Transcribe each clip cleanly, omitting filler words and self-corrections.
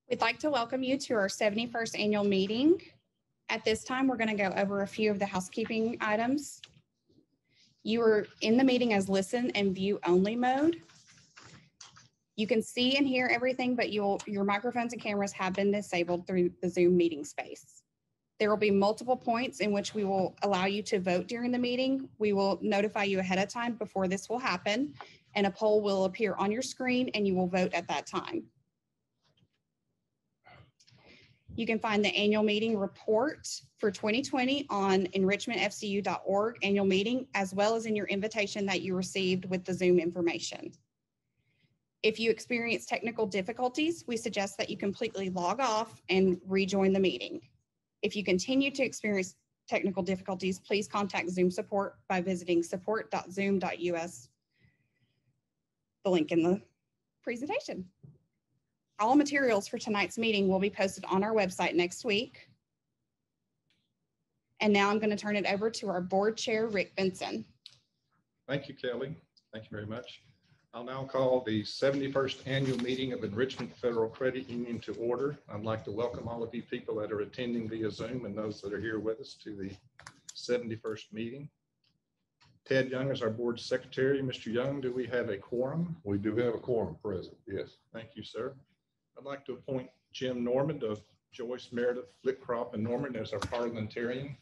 We'd like to welcome you to our 71st annual meeting. At this time, we're going to go over a few of the housekeeping items. You are in the meeting as listen and view only mode. You can see and hear everything, but your microphones and cameras have been disabled through the Zoom meeting space. There will be multiple points in which we will allow you to vote during the meeting. We will notify you ahead of time before this will happen, and a poll will appear on your screen and you will vote at that time. You can find the annual meeting report for 2020 on enrichmentfcu.org annual meeting, as well as in your invitation that you received with the Zoom information. If you experience technical difficulties, we suggest that you completely log off and rejoin the meeting. If you continue to experience technical difficulties, please contact Zoom support by visiting support.zoom.us, the link in the presentation. All materials for tonight's meeting will be posted on our website next week. And now I'm going to turn it over to our board chair, Rick Benson. Thank you, Kelly. Thank you very much. I'll now call the 71st annual meeting of Enrichment Federal Credit Union to order. I'd like to welcome all of you people that are attending via Zoom and those that are here with us to the 71st meeting. Ted Young is our board secretary. Mr. Young, do we have a quorum? We do have a quorum present, yes. Thank you, sir. I'd like to appoint Jim Normand of Joyce, Meredith, Flitcroft, and Norman as our parliamentarian.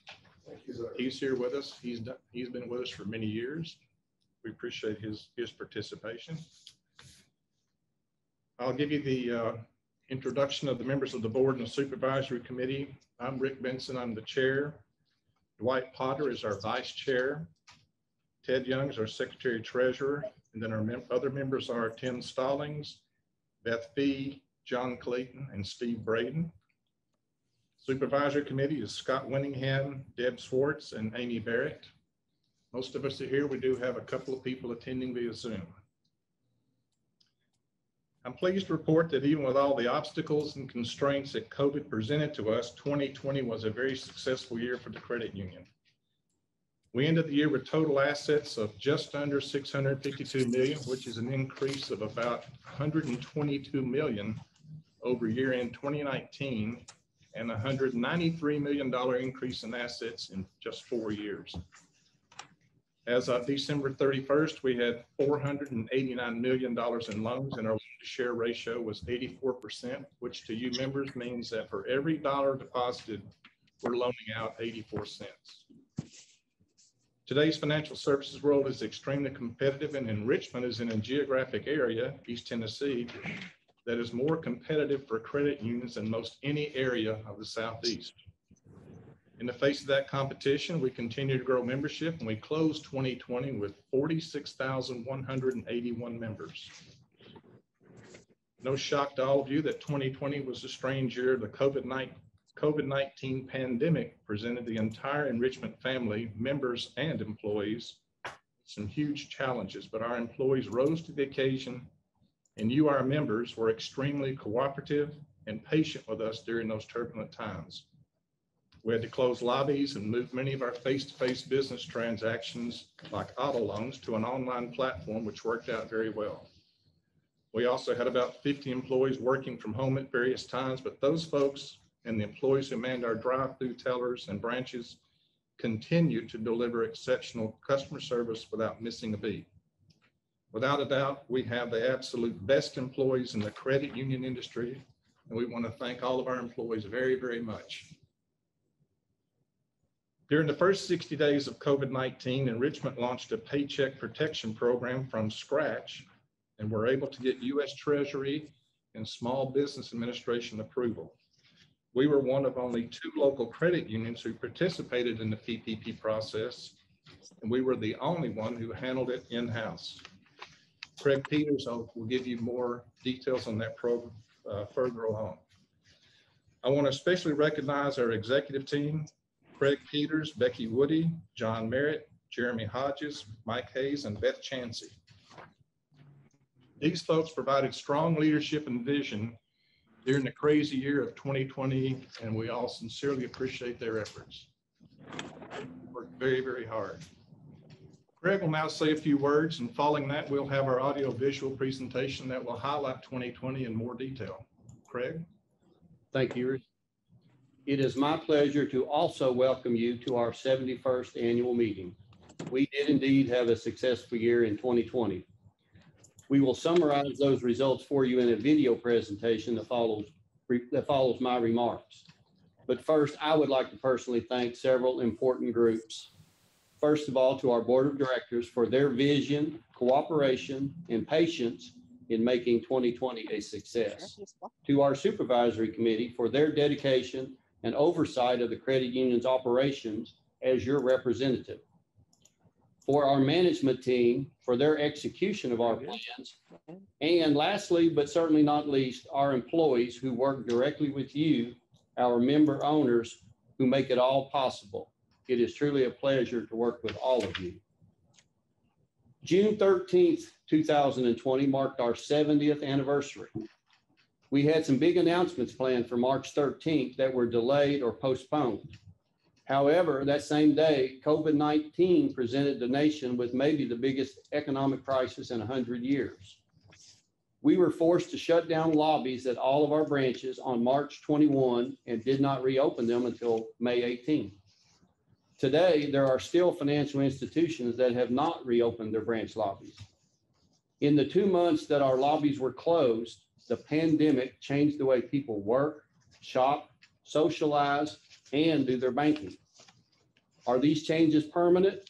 Thank you, sir. He's here with us. He's been with us for many years. We appreciate his participation. I'll give you the introduction of the members of the board and the supervisory committee. I'm Rick Benson. I'm the chair. Dwight Potter is our vice chair. Ted Young is our secretary treasurer. And then our other members are Tim Stallings, Beth Fee, John Clayton, and Steve Braden. Supervisory committee is Scott Winningham, Deb Swartz, and Amy Barrett. Most of us are here. We do have a couple of people attending via Zoom. I'm pleased to report that even with all the obstacles and constraints that COVID presented to us, 2020 was a very successful year for the credit union. We ended the year with total assets of just under $652 million, which is an increase of about $122 million over year-end 2019, and $193 million increase in assets in just 4 years. As of December 31st, we had $489 million in loans, and our loan-to-share ratio was 84%, which to you members means that for every dollar deposited, we're loaning out 84 cents. Today's financial services world is extremely competitive, and Enrichment is in a geographic area, East Tennessee, that is more competitive for credit unions than most any area of the Southeast. In the face of that competition, we continue to grow membership, and we closed 2020 with 46,181 members. No shock to all of you that 2020 was a strange year. The COVID-19 pandemic presented the entire Enrichment family, members and employees, some huge challenges, but our employees rose to the occasion, and you, our members, were extremely cooperative and patient with us during those turbulent times. We had to close lobbies and move many of our face-to-face business transactions, like auto loans, to an online platform, which worked out very well. We also had about 50 employees working from home at various times, but those folks and the employees who manned our drive-through tellers and branches continue to deliver exceptional customer service without missing a beat. Without a doubt, we have the absolute best employees in the credit union industry, and we want to thank all of our employees very, very much. During the first 60 days of COVID-19, Enrichment launched a paycheck protection program from scratch, and we're able to get U.S. Treasury and Small Business Administration approval. We were one of only 2 local credit unions who participated in the PPP process, and we were the only one who handled it in-house. Craig Peters will give you more details on that program further along. I want to especially recognize our executive team: Craig Peters, Becky Woody, John Merritt, Jeremy Hodges, Mike Hayes, and Beth Chansey. These folks provided strong leadership and vision during the crazy year of 2020, and we all sincerely appreciate their efforts. They worked very, very hard. Craig will now say a few words, and following that, we'll have our audio-visual presentation that will highlight 2020 in more detail. Craig? Thank you, Rick. It is my pleasure to also welcome you to our 71st annual meeting. We did indeed have a successful year in 2020. We will summarize those results for you in a video presentation that follows my remarks. But first, I would like to personally thank several important groups. First of all, to our board of directors for their vision, cooperation, and patience in making 2020 a success. To our supervisory committee for their dedication and oversight of the credit union's operations as your representative. For our management team for their execution of our plans. And lastly, but certainly not least, our employees who work directly with you, our member owners who make it all possible. It is truly a pleasure to work with all of you. June 13th, 2020 marked our 70th anniversary. We had some big announcements planned for March 13th that were delayed or postponed. However, that same day, COVID-19 presented the nation with maybe the biggest economic crisis in 100 years. We were forced to shut down lobbies at all of our branches on March 21 and did not reopen them until May 18. Today, there are still financial institutions that have not reopened their branch lobbies. In the 2 months that our lobbies were closed, the pandemic changed the way people work, shop, socialize, and do their banking. Are these changes permanent?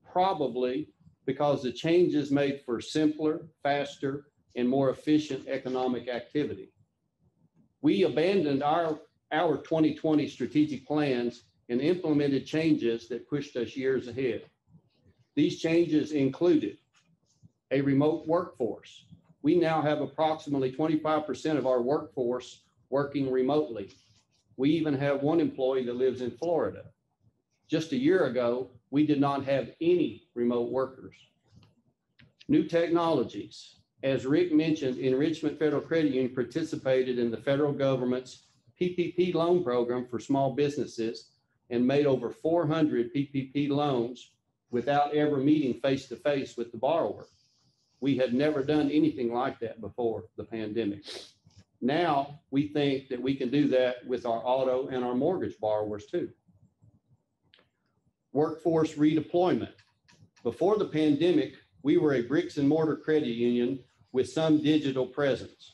Probably, because the changes made for simpler, faster, and more efficient economic activity. We abandoned our 2020 strategic plans and implemented changes that pushed us years ahead. These changes included a remote workforce. We now have approximately 25% of our workforce working remotely. We even have one employee that lives in Florida. Just a year ago, we did not have any remote workers. New technologies. As Rick mentioned, Enrichment Federal Credit Union participated in the federal government's PPP loan program for small businesses and made over 400 PPP loans without ever meeting face-to-face with the borrower. We had never done anything like that before the pandemic. Now we think that we can do that with our auto and our mortgage borrowers too. Workforce redeployment. Before the pandemic, we were a bricks and mortar credit union with some digital presence.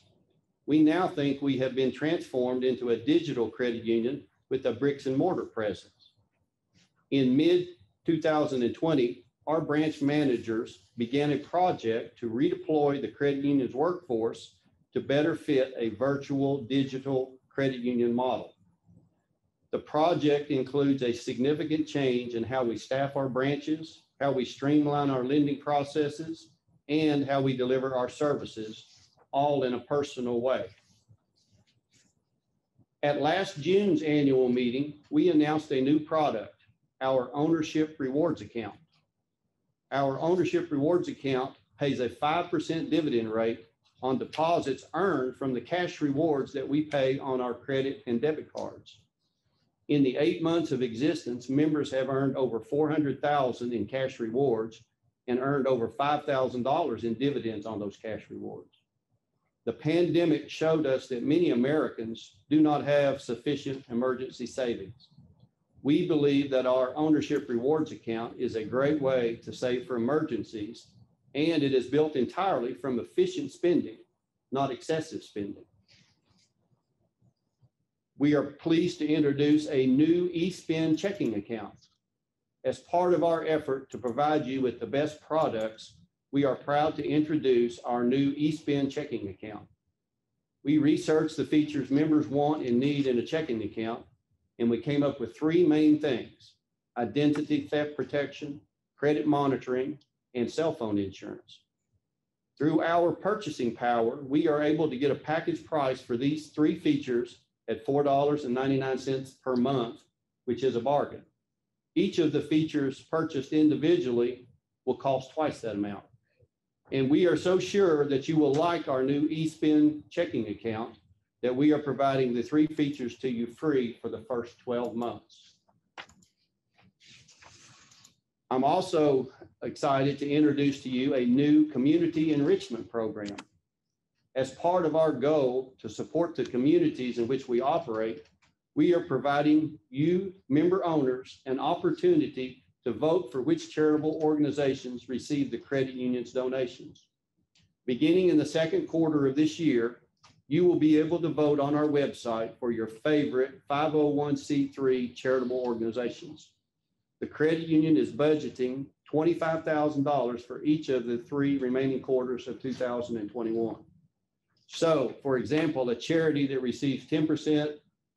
We now think we have been transformed into a digital credit union with a bricks and mortar presence. In mid-2020, our branch managers began a project to redeploy the credit union's workforce to better fit a virtual digital credit union model. The project includes a significant change in how we staff our branches, how we streamline our lending processes, and how we deliver our services, all in a personal way. At last June's annual meeting, we announced a new product, our Ownership Rewards Account. Our Ownership Rewards Account pays a 5% dividend rate on deposits earned from the cash rewards that we pay on our credit and debit cards. In the 8 months of existence, members have earned over $400,000 in cash rewards and earned over $5,000 in dividends on those cash rewards. The pandemic showed us that many Americans do not have sufficient emergency savings. We believe that our Ownership Rewards Account is a great way to save for emergencies, and it is built entirely from efficient spending, not excessive spending. We are pleased to introduce a new eSpend checking account. As part of our effort to provide you with the best products, we are proud to introduce our new eSpend checking account. We researched the features members want and need in a checking account, and we came up with 3 main things: identity theft protection, credit monitoring, and cell phone insurance. Through our purchasing power, we are able to get a package price for these 3 features at $4.99 per month, which is a bargain. Each of the features purchased individually will cost twice that amount. And we are so sure that you will like our new eSpend checking account that we are providing the 3 features to you free for the first 12 months. I'm also excited to introduce to you a new community enrichment program. As part of our goal to support the communities in which we operate, we are providing you, member owners, an opportunity to vote for which charitable organizations receive the credit union's donations. Beginning in the second quarter of this year, you will be able to vote on our website for your favorite 501c3 charitable organizations. The credit union is budgeting $25,000 for each of the 3 remaining quarters of 2021. So, for example, a charity that receives 10%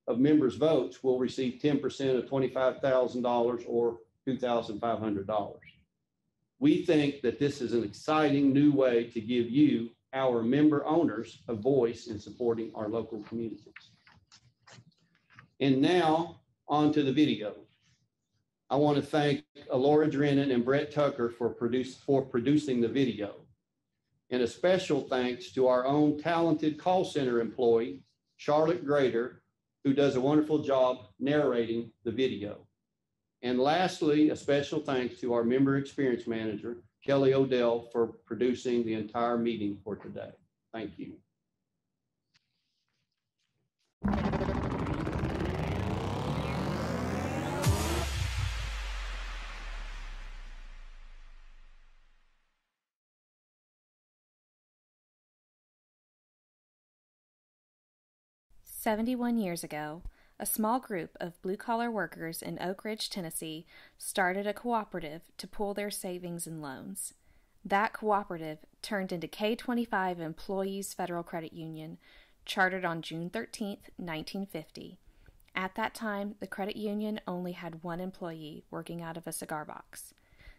of members' votes will receive 10% of $25,000 or $2,500. We think that this is an exciting new way to give you, our member owners, a voice in supporting our local communities. And now, on to the video. I want to thank Alora Drennan and Brett Tucker for producing the video. And a special thanks to our own talented call center employee, Charlotte Grader, who does a wonderful job narrating the video. And lastly, a special thanks to our member experience manager, Kelly Odell, for producing the entire meeting for today. Thank you. 71 years ago, a small group of blue-collar workers in Oak Ridge, Tennessee, started a cooperative to pool their savings and loans. That cooperative turned into K25 Employees Federal Credit Union, chartered on June 13, 1950. At that time, the credit union only had 1 employee working out of a cigar box.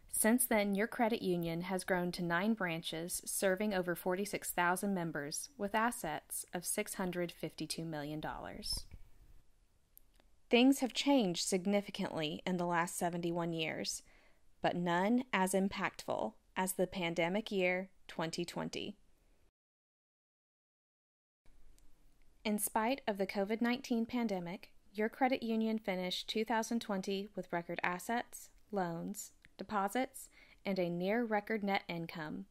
Since then, your credit union has grown to 9 branches, serving over 46,000 members with assets of $652 million. Things have changed significantly in the last 71 years, but none as impactful as the pandemic year 2020. In spite of the COVID-19 pandemic, your credit union finished 2020 with record assets, loans, deposits, and a near-record net income.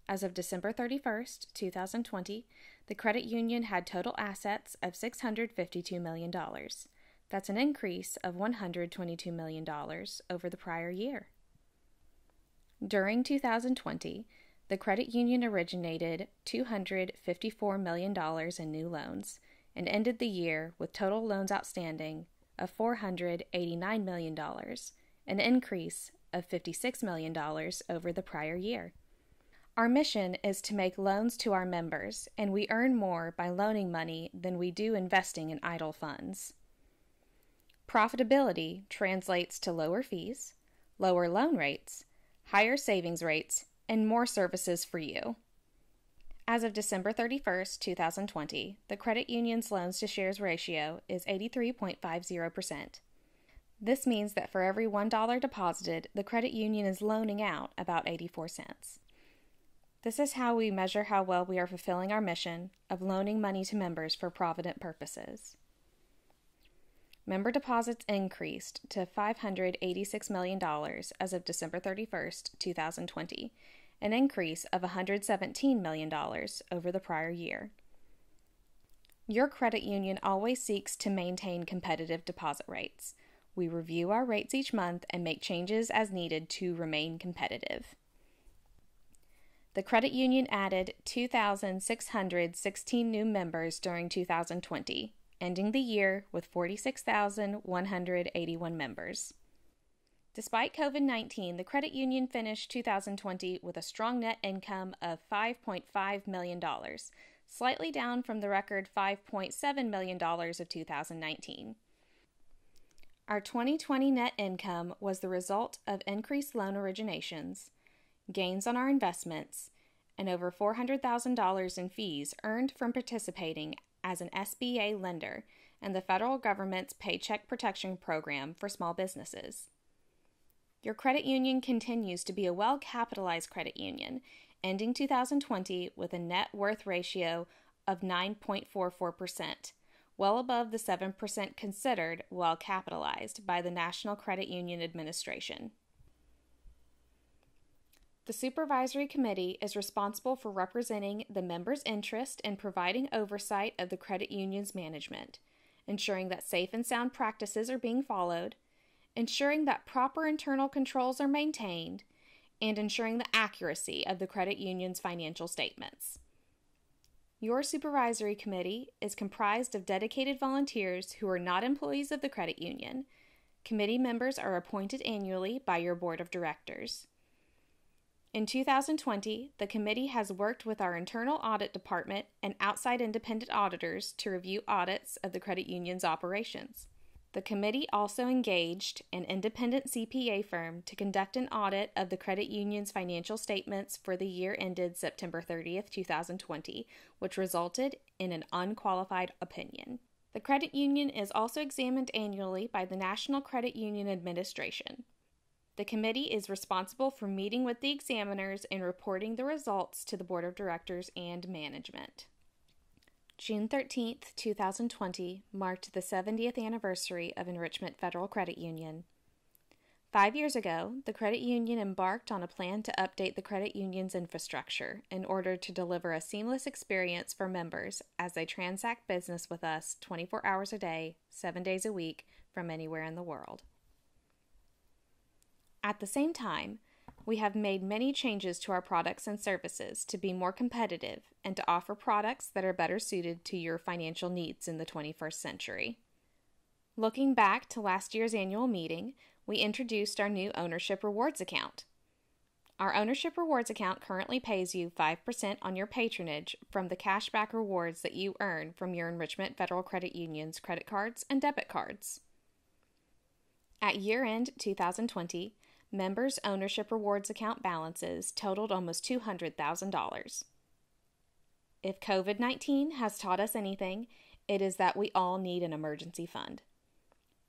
As of December 31st, 2020, the credit union had total assets of $652 million. That's an increase of $122 million over the prior year. During 2020, the credit union originated $254 million in new loans and ended the year with total loans outstanding of $489 million, an increase of $56 million over the prior year. Our mission is to make loans to our members, and we earn more by loaning money than we do investing in idle funds. Profitability translates to lower fees, lower loan rates, higher savings rates, and more services for you. As of December 31st, 2020, the credit union's loans to shares ratio is 83.50%. This means that for every $1 deposited, the credit union is loaning out about 84 cents. This is how we measure how well we are fulfilling our mission of loaning money to members for provident purposes. Member deposits increased to $586 million as of December 31st, 2020, an increase of $117 million over the prior year. Your credit union always seeks to maintain competitive deposit rates. We review our rates each month and make changes as needed to remain competitive. The credit union added 2,616 new members during 2020, ending the year with 46,181 members. Despite COVID-19, the credit union finished 2020 with a strong net income of $5.5 million, slightly down from the record $5.7 million of 2019. Our 2020 net income was the result of increased loan originations, gains on our investments, and over $400,000 in fees earned from participating as an SBA lender and the federal government's Paycheck Protection Program for small businesses. Your credit union continues to be a well-capitalized credit union, ending 2020 with a net worth ratio of 9.44%, well above the 7% considered well-capitalized by the National Credit Union Administration. The Supervisory Committee is responsible for representing the members' interest in providing oversight of the credit union's management, ensuring that safe and sound practices are being followed, ensuring that proper internal controls are maintained, and ensuring the accuracy of the credit union's financial statements. Your Supervisory Committee is comprised of dedicated volunteers who are not employees of the credit union. Committee members are appointed annually by your Board of Directors. In 2020, the committee has worked with our internal audit department and outside independent auditors to review audits of the credit union's operations. The committee also engaged an independent CPA firm to conduct an audit of the credit union's financial statements for the year ended September 30th, 2020, which resulted in an unqualified opinion. The credit union is also examined annually by the National Credit Union Administration. The committee is responsible for meeting with the examiners and reporting the results to the Board of Directors and management. June 13th, 2020 marked the 70th anniversary of Enrichment Federal Credit Union. 5 years ago, the credit union embarked on a plan to update the credit union's infrastructure in order to deliver a seamless experience for members as they transact business with us 24 hours a day, 7 days a week, from anywhere in the world. At the same time, we have made many changes to our products and services to be more competitive and to offer products that are better suited to your financial needs in the 21st century. Looking back to last year's annual meeting, we introduced our new Ownership Rewards account. Our Ownership Rewards account currently pays you 5% on your patronage from the cashback rewards that you earn from your Enrichment Federal Credit Union's credit cards and debit cards. At year-end 2020, members' Ownership Rewards account balances totaled almost $200,000. If COVID-19 has taught us anything, it is that we all need an emergency fund.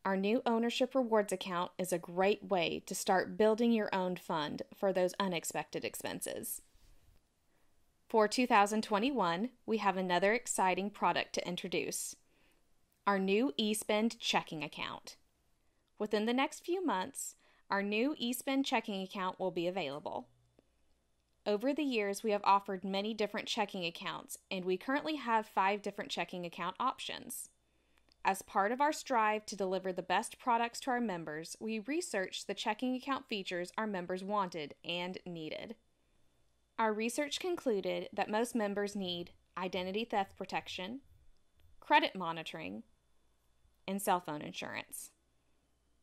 Our new Ownership Rewards account is a great way to start building your own fund for those unexpected expenses. For 2021, we have another exciting product to introduce: our new eSpend checking account. Within the next few months, our new eSpend checking account will be available. Over the years, we have offered many different checking accounts, and we currently have 5 different checking account options. As part of our strive to deliver the best products to our members, we researched the checking account features our members wanted and needed. Our research concluded that most members need identity theft protection, credit monitoring, and cell phone insurance.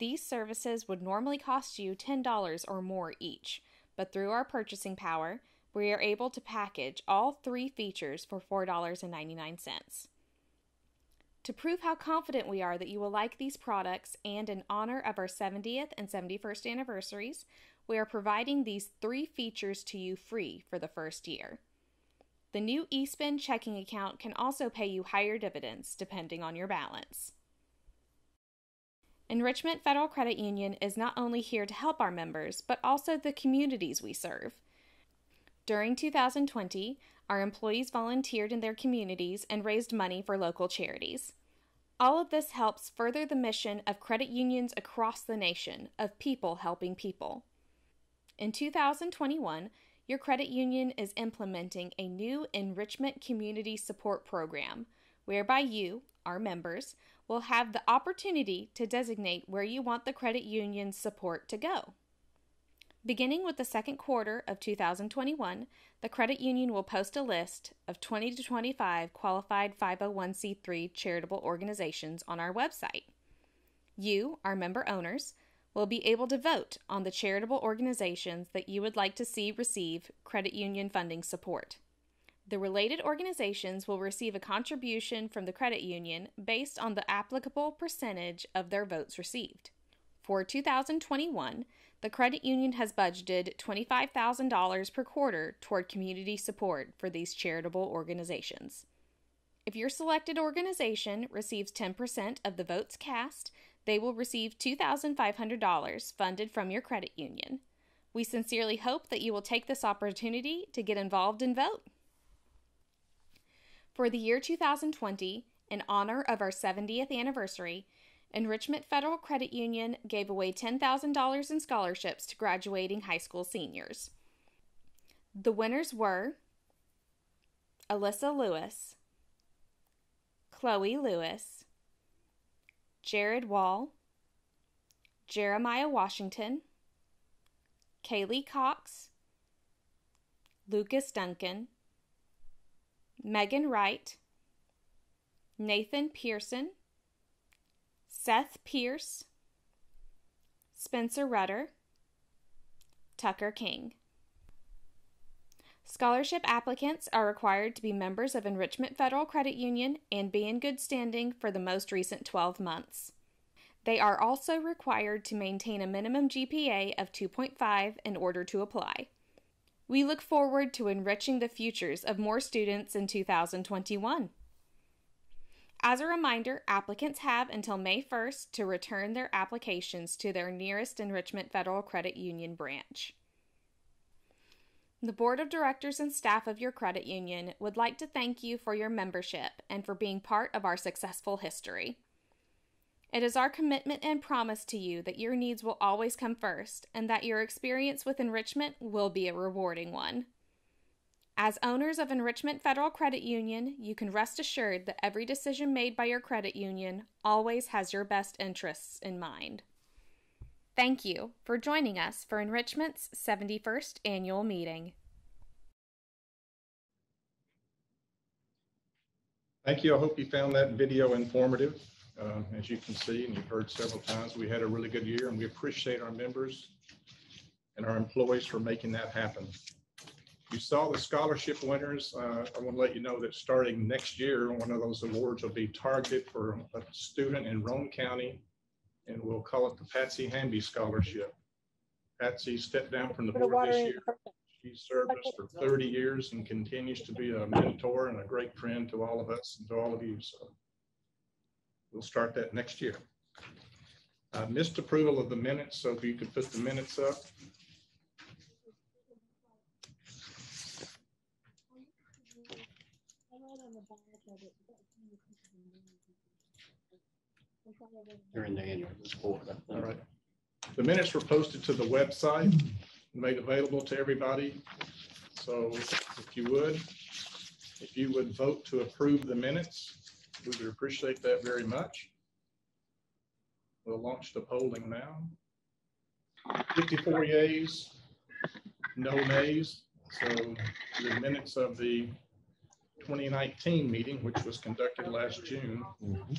These services would normally cost you $10 or more each, but through our purchasing power, we are able to package all 3 features for $4.99. To prove how confident we are that you will like these products, and in honor of our 70th and 71st anniversaries, we are providing these 3 features to you free for the first year. The new eSpend checking account can also pay you higher dividends depending on your balance. Enrichment Federal Credit Union is not only here to help our members, but also the communities we serve. During 2020, our employees volunteered in their communities and raised money for local charities. All of this helps further the mission of credit unions across the nation of people helping people. In 2021, your credit union is implementing a new Enrichment Community Support Program, whereby you, our members, will have the opportunity to designate where you want the credit union's support to go. Beginning with the second quarter of 2021, the credit union will post a list of 20 to 25 qualified 501c3 charitable organizations on our website. You, our member owners, will be able to vote on the charitable organizations that you would like to see receive credit union funding support. The related organizations will receive a contribution from the credit union based on the applicable percentage of their votes received. For 2021, the credit union has budgeted $25,000 per quarter toward community support for these charitable organizations. If your selected organization receives 10% of the votes cast, they will receive $2,500 funded from your credit union. We sincerely hope that you will take this opportunity to get involved and vote. For the year 2020, in honor of our 70th anniversary, Enrichment Federal Credit Union gave away $10,000 in scholarships to graduating high school seniors. The winners were Alyssa Lewis, Chloe Lewis, Jared Wall, Jeremiah Washington, Kaylee Cox, Lucas Duncan, Megan Wright, Nathan Pearson, Seth Pierce, Spencer Rudder, Tucker King. Scholarship applicants are required to be members of Enrichment Federal Credit Union and be in good standing for the most recent 12 months. They are also required to maintain a minimum GPA of 2.5 in order to apply. We look forward to enriching the futures of more students in 2021. As a reminder, applicants have until May 1st to return their applications to their nearest Enrichment Federal Credit Union branch. The Board of Directors and staff of your credit union would like to thank you for your membership and for being part of our successful history. It is our commitment and promise to you that your needs will always come first and that your experience with enrichment will be a rewarding one. As owners of Enrichment Federal Credit Union, you can rest assured that every decision made by your credit union always has your best interests in mind. Thank you for joining us for Enrichment's 71st Annual Meeting. Thank you. I hope you found that video informative. As you can see, and you've heard several times, we had a really good year, and we appreciate our members and our employees for making that happen. You saw the scholarship winners. I want to let you know that starting next year, one of those awards will be targeted for a student in Roane County, and we'll call it the Patsy Hamby Scholarship. Patsy stepped down from the board this year. She served us for 30 years and continues to be a mentor and a great friend to all of us and to all of you. So we'll start that next year. Missed approval of the minutes, so if you could put the minutes up. They're in the annual report. All right. The minutes were posted to the website and made available to everybody. So if you would vote to approve the minutes, we would appreciate that very much. We'll launch the polling now. 54 yeas, no nays. So the minutes of the 2019 meeting, which was conducted last June,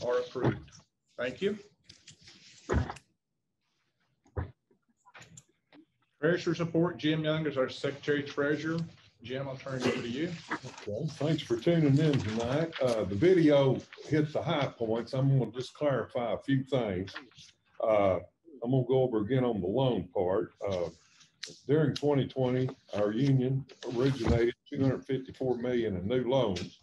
are approved. Thank you. Treasurer's report. Jim Young is our Secretary Treasurer. Jim, I'll turn it over to you. Okay, thanks for tuning in tonight. The video hit the high points. I'm going to just clarify a few things. I'm going to go over again on the loan part. During 2020, our union originated $254 million in new loans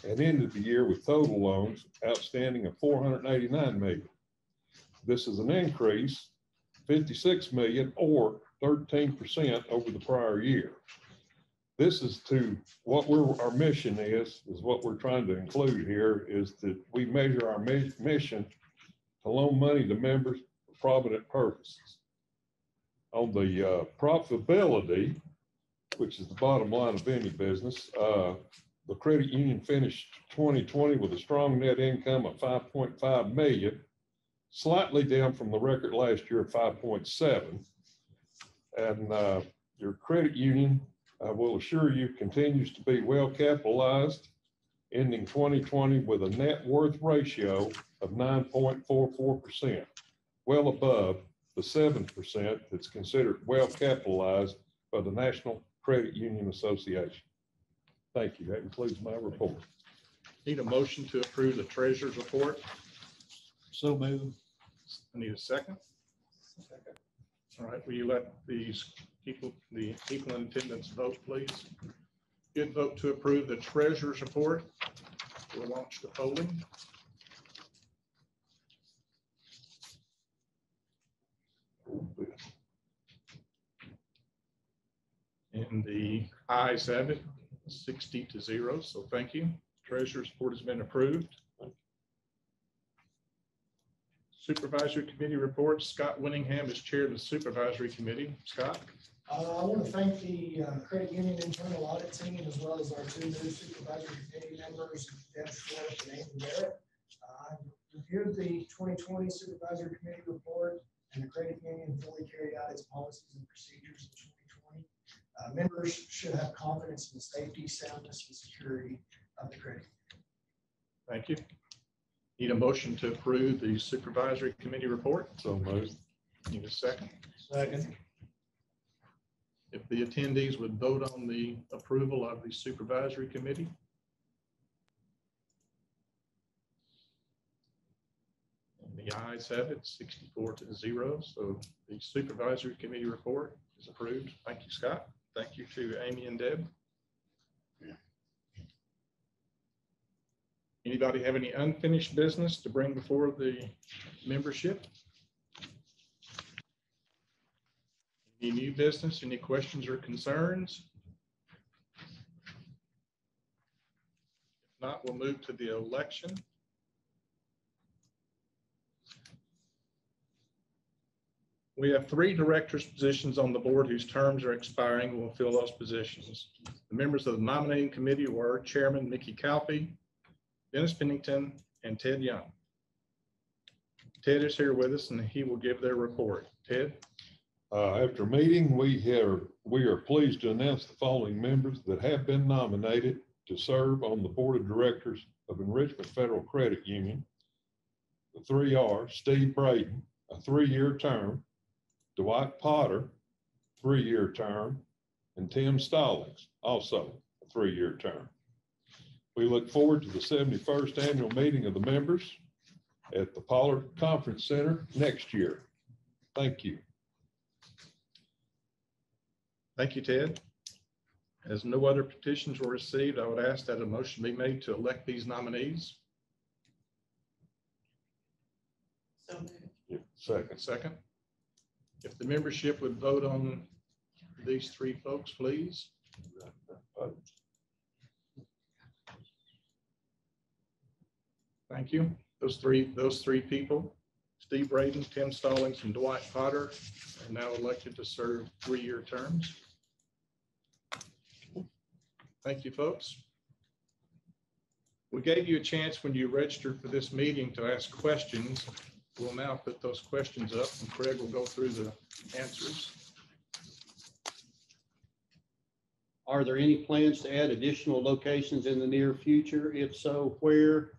and ended the year with total loans outstanding of $489 million. This is an increase, $56 million or 13% over the prior year. This is to what our mission is what we're trying to include here, is that we measure our mission to loan money to members for provident purposes. On the profitability, which is the bottom line of any business, the credit union finished 2020 with a strong net income of $5.5 million, slightly down from the record last year of 5.7. And your credit union, I will assure you, continues to be well capitalized, ending 2020 with a net worth ratio of 9.44%, well above the 7% that's considered well capitalized by the National Credit Union Association. Thank you. That concludes my report. Need a motion to approve the treasurer's report. So moved. I need a second. Second. All right. Will you let the people in attendance vote, please? Good vote to approve the treasurer's report. We'll launch the polling. And the ayes have it, 60-0. So thank you. Treasurer's report has been approved. Supervisory committee reports. Scott Winningham is chair of the supervisory committee. Scott. I want to thank the credit union internal audit team as well as our two new supervisory committee members, Deb Schwartz and Amy Barrett. I reviewed the 2020 supervisory committee report, and the credit union fully carried out its policies and procedures in 2020. Members should have confidence in the safety, soundness, and security of the credit union. Thank you. Need a motion to approve the supervisory committee report? So moved. Need a second? Second. If the attendees would vote on the approval of the supervisory committee. And the ayes have it, 64-0. So the supervisory committee report is approved. Thank you, Scott. Thank you to Amy and Deb. Anybody have any unfinished business to bring before the membership? Any new business, any questions or concerns? If not, we'll move to the election. We have 3 directors' positions on the board whose terms are expiring. We'll fill those positions. The members of the nominating committee were Chairman Mickey Calpe, Dennis Pennington, and Ted Young. Ted is here with us and he will give their report. Ted? After meeting, we are pleased to announce the following members that have been nominated to serve on the board of directors of Enrichment Federal Credit Union. The 3 are Steve Braden, a 3-year term, Dwight Potter, 3-year term, and Tim Stallings, also a 3-year term. We look forward to the 71st annual meeting of the members at the Pollard Conference Center next year. Thank you. Thank you, Ted. As no other petitions were received, I would ask that a motion be made to elect these nominees. So Yeah, second. Second. If the membership would vote on these 3 folks, please. Thank you. Those three people, Steve Braden, Tim Stallings, and Dwight Potter, are now elected to serve 3-year terms. Thank you, folks. We gave you a chance when you registered for this meeting to ask questions. We'll now put those questions up and Craig will go through the answers. Are there any plans to add additional locations in the near future? If so, where?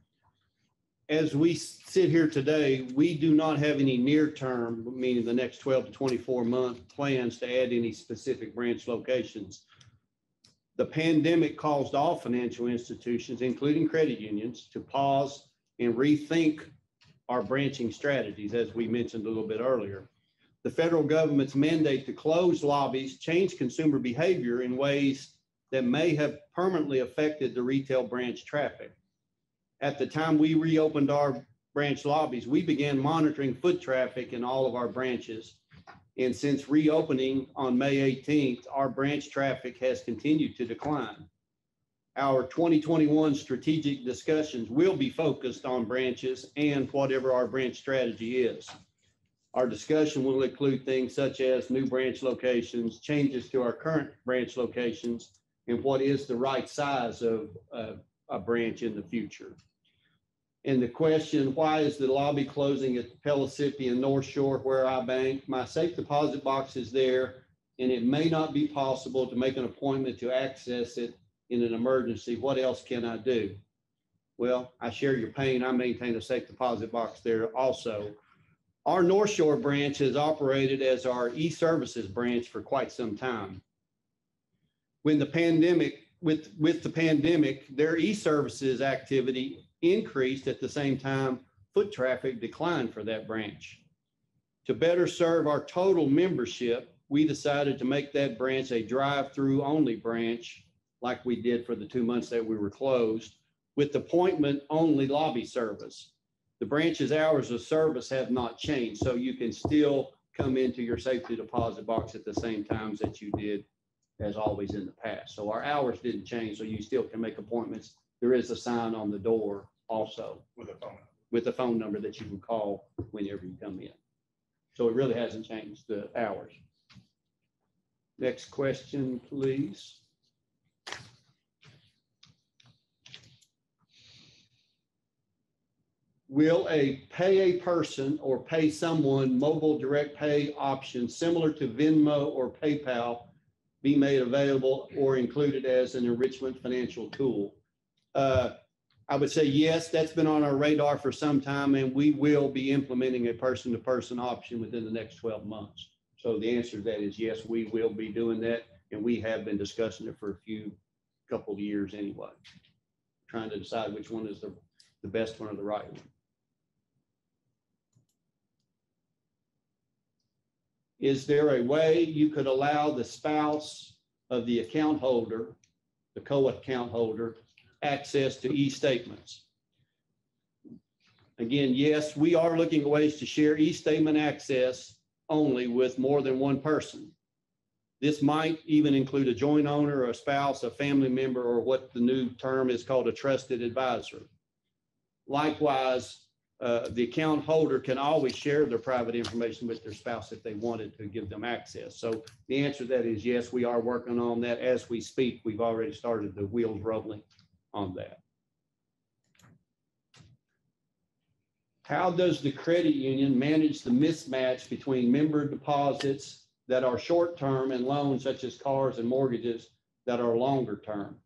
As we sit here today, we do not have any near-term, meaning the next 12 to 24-month plans to add any specific branch locations. The pandemic caused all financial institutions, including credit unions, to pause and rethink our branching strategies, as we mentioned a little bit earlier. The federal government's mandate to close lobbies changed consumer behavior in ways that may have permanently affected the retail branch traffic. At the time we reopened our branch lobbies, we began monitoring foot traffic in all of our branches. And since reopening on May 18th, our branch traffic has continued to decline. Our 2021 strategic discussions will be focused on branches and whatever our branch strategy is. Our discussion will include things such as new branch locations, changes to our current branch locations, and what is the right size of a branch in the future. And the question, why is the lobby closing at Pellissippi and North Shore where I bank? My safe deposit box is there, and it may not be possible to make an appointment to access it in an emergency. What else can I do? Well, I share your pain. I maintain a safe deposit box there also. Our North Shore branch has operated as our e-services branch for quite some time. When the pandemic, with the pandemic, their e-services activity increased at the same time foot traffic declined for that branch. To better serve our total membership, we decided to make that branch a drive-through only branch, like we did for the 2 months that we were closed, with appointment only lobby service. The branch's hours of service have not changed, so you can still come into your safety deposit box at the same times that you did as always in the past. So our hours didn't change, so you still can make appointments. There is a sign on the door also with a phone number that you can call whenever you come in. So it really hasn't changed the hours. Next question, please. Will a pay a person or pay someone mobile direct pay option similar to Venmo or PayPal be made available or included as an enrichment financial tool? I would say yes, that's been on our radar for some time, and we will be implementing a person-to-person option within the next 12 months. So the answer to that is yes, we will be doing that, and we have been discussing it for a couple of years anyway, trying to decide which one is the best one or the right one. Is there a way you could allow the spouse of the account holder, the co-account holder, access to e-statements? Again, yes, we are looking at ways to share e-statement access only with more than one person. This might even include a joint owner, or a spouse, a family member, or what the new term is called, a trusted advisor. Likewise, the account holder can always share their private information with their spouse if they wanted to give them access. So the answer to that is yes, we are working on that as we speak. We've already started the wheels rolling on that. How does the credit union manage the mismatch between member deposits that are short-term and loans such as cars and mortgages that are longer term?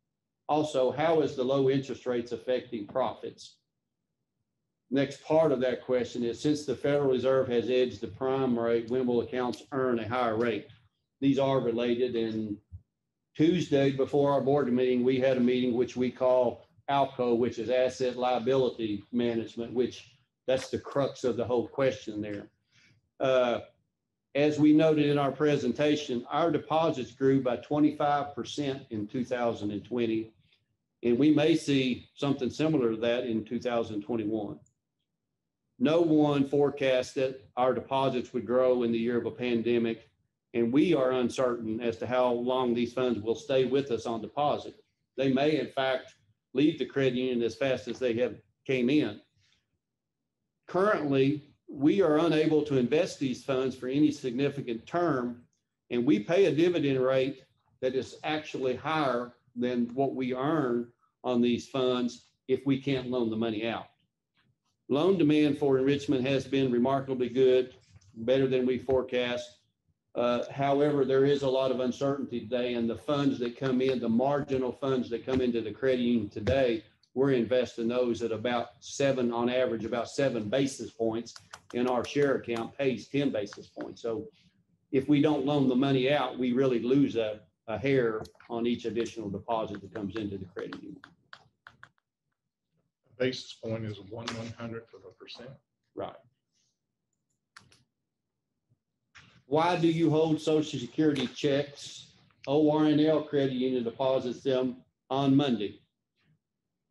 Also, how is the low interest rates affecting profits? Next part of that question is, since the Federal Reserve has edged the prime rate, when will accounts earn a higher rate? These are related, and Tuesday before our board meeting, we had a meeting which we call ALCO, which is Asset Liability Management, which that's the crux of the whole question there. As we noted in our presentation, our deposits grew by 25% in 2020, and we may see something similar to that in 2021. No one forecast that our deposits would grow in the year of a pandemic, and we are uncertain as to how long these funds will stay with us on deposit. They may, in fact, leave the credit union as fast as they have came in. Currently, we are unable to invest these funds for any significant term, and we pay a dividend rate that is actually higher than what we earn on these funds if we can't loan the money out. Loan demand for enrichment has been remarkably good, better than we forecast. However, there is a lot of uncertainty today, and the funds that come in, the marginal funds that come into the credit union today, we're investing those at about on average, about 7 basis points, and our share account pays 10 basis points. So if we don't loan the money out, we really lose a hair on each additional deposit that comes into the credit union. Basis point is 1/100th of a percent. Right. Why do you hold Social Security checks? ORNL Credit Union deposits them on Monday.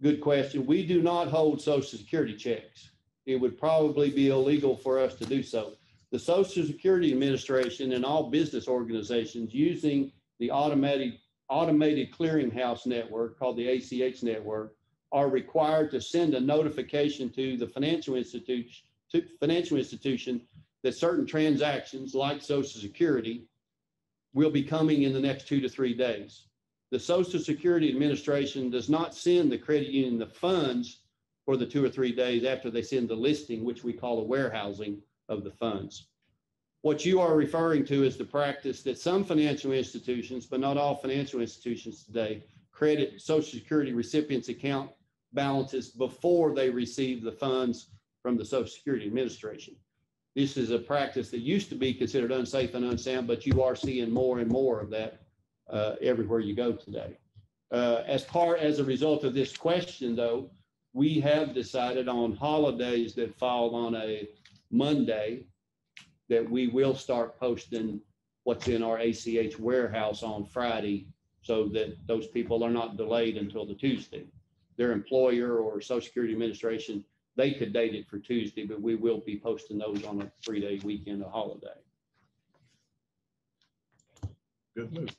Good question. We do not hold Social Security checks. It would probably be illegal for us to do so. The Social Security Administration and all business organizations using the automated clearinghouse network called the ACH network are required to send a notification to the financial institution that certain transactions like Social Security will be coming in the next 2 to 3 days. The Social Security Administration does not send the credit union the funds for the 2 or 3 days after they send the listing, which we call the warehousing of the funds. What you are referring to is the practice that some financial institutions, but not all financial institutions today, credit Social Security recipients' account balances before they receive the funds from the Social Security Administration. This is a practice that used to be considered unsafe and unsound, but you are seeing more and more of that everywhere you go today. As a result of this question, though, we have decided on holidays that fall on a Monday that we will start posting what's in our ACH warehouse on Friday so that those people are not delayed until the Tuesday. Their employer or Social Security Administration, they could date it for Tuesday, but we will be posting those on a 3-day weekend, a holiday. Good move.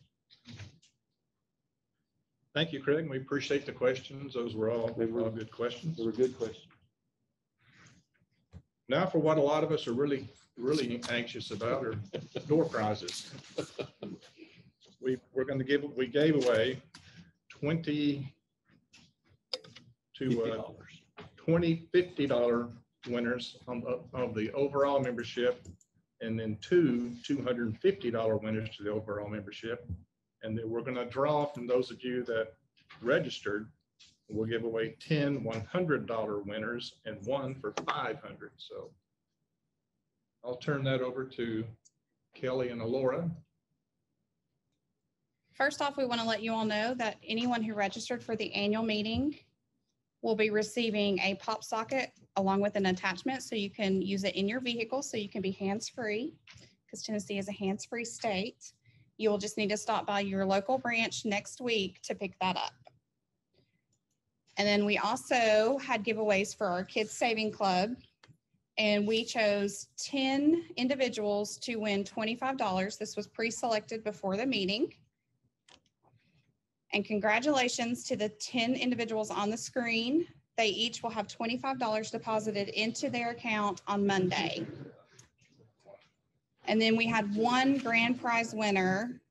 Thank you, Craig. We appreciate the questions. Those were all good questions. They were good questions. Now for what a lot of us are really anxious about are door prizes. we gave away 20 $50 winners of the overall membership, and then two $250 winners to the overall membership. And then we're going to draw from those of you that registered. We'll give away 10 $100 winners and one for $500. So I'll turn that over to Kelly and Alora. First off, we want to let you all know that anyone who registered for the annual meeting will be receiving a pop socket along with an attachment, so you can use it in your vehicle so you can be hands-free, because Tennessee is a hands-free state. You will just need to stop by your local branch next week to pick that up. And then we also had giveaways for our Kids Saving Club, and we chose 10 individuals to win $25. This was pre-selected before the meeting. And congratulations to the 10 individuals on the screen. They each will have $25 deposited into their account on Monday. And then we had one grand prize winner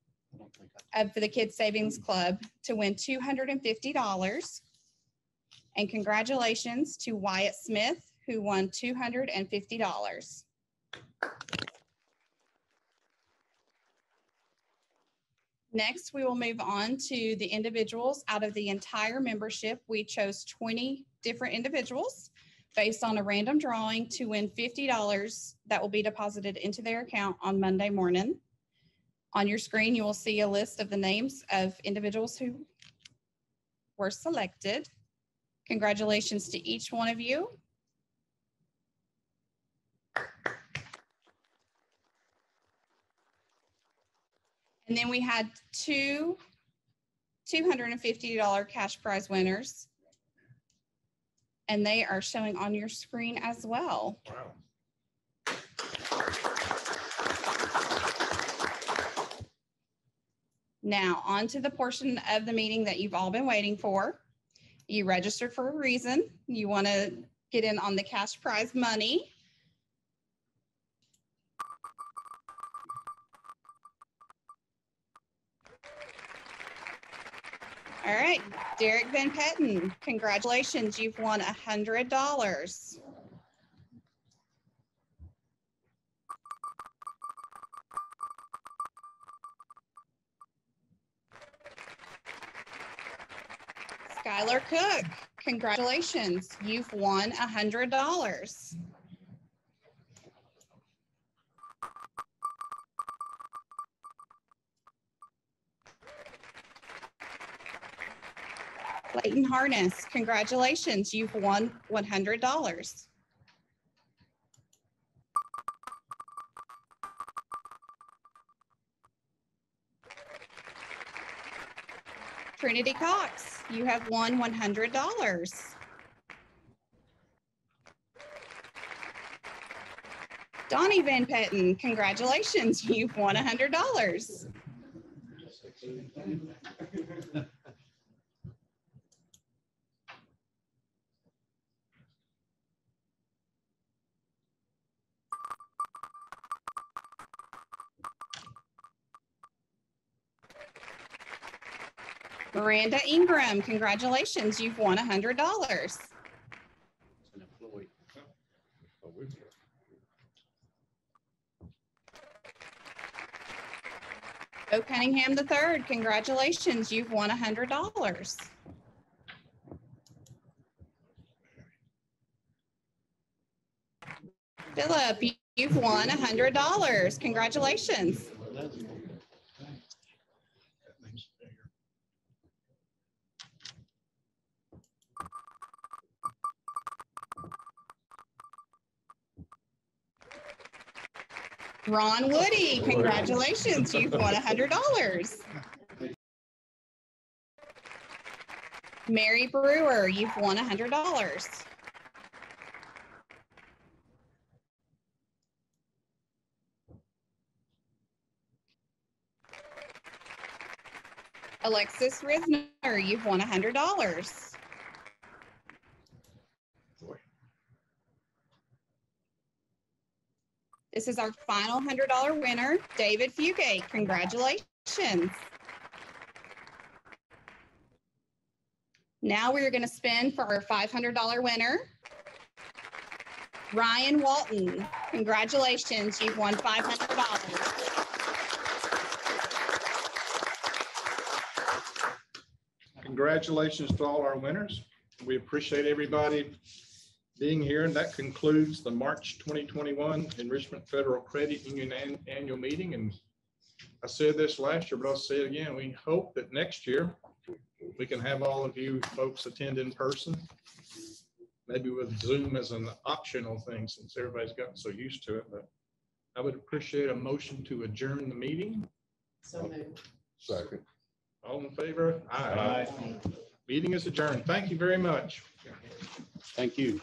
for the Kids Savings Club to win $250. And congratulations to Wyatt Smith, who won $250. Next, we will move on to the individuals. Out of the entire membership, we chose 20 different individuals based on a random drawing to win $50 that will be deposited into their account on Monday morning. On your screen, you will see a list of the names of individuals who were selected. Congratulations to each one of you. And then we had two $250 cash prize winners, and they are showing on your screen as well. Wow. Now, on to the portion of the meeting that you've all been waiting for. You registered for a reason. You want to get in on the cash prize money. All right, Derek Van Petten, congratulations, you've won $100. Skylar Cook, congratulations, you've won $100. Clayton Harness, congratulations, you've won $100. Trinity Cox, you have won $100. Donnie Van Petten, congratulations, you've won $100. Miranda Ingram, congratulations, you've won $100. Bo Cunningham III, congratulations, you've won $100. Philip, you've won $100. Congratulations. Ron Woody, congratulations, you've won $100. Mary Brewer, you've won $100. Alexis Risner, you've won $100. This is our final $100 winner, David Fugate. Congratulations. Now we're going to spin for our $500 winner, Ryan Walton. Congratulations, you've won $500. Congratulations to all our winners. We appreciate everybody being here, and that concludes the March 2021 Enrichment Federal Credit Union Annual Meeting. And I said this last year, but I'll say it again. We hope that next year we can have all of you folks attend in person, maybe with Zoom as an optional thing since everybody's gotten so used to it. But I would appreciate a motion to adjourn the meeting. So moved. Second. All in favor? Aye. Meeting is adjourned. Thank you very much. Thank you.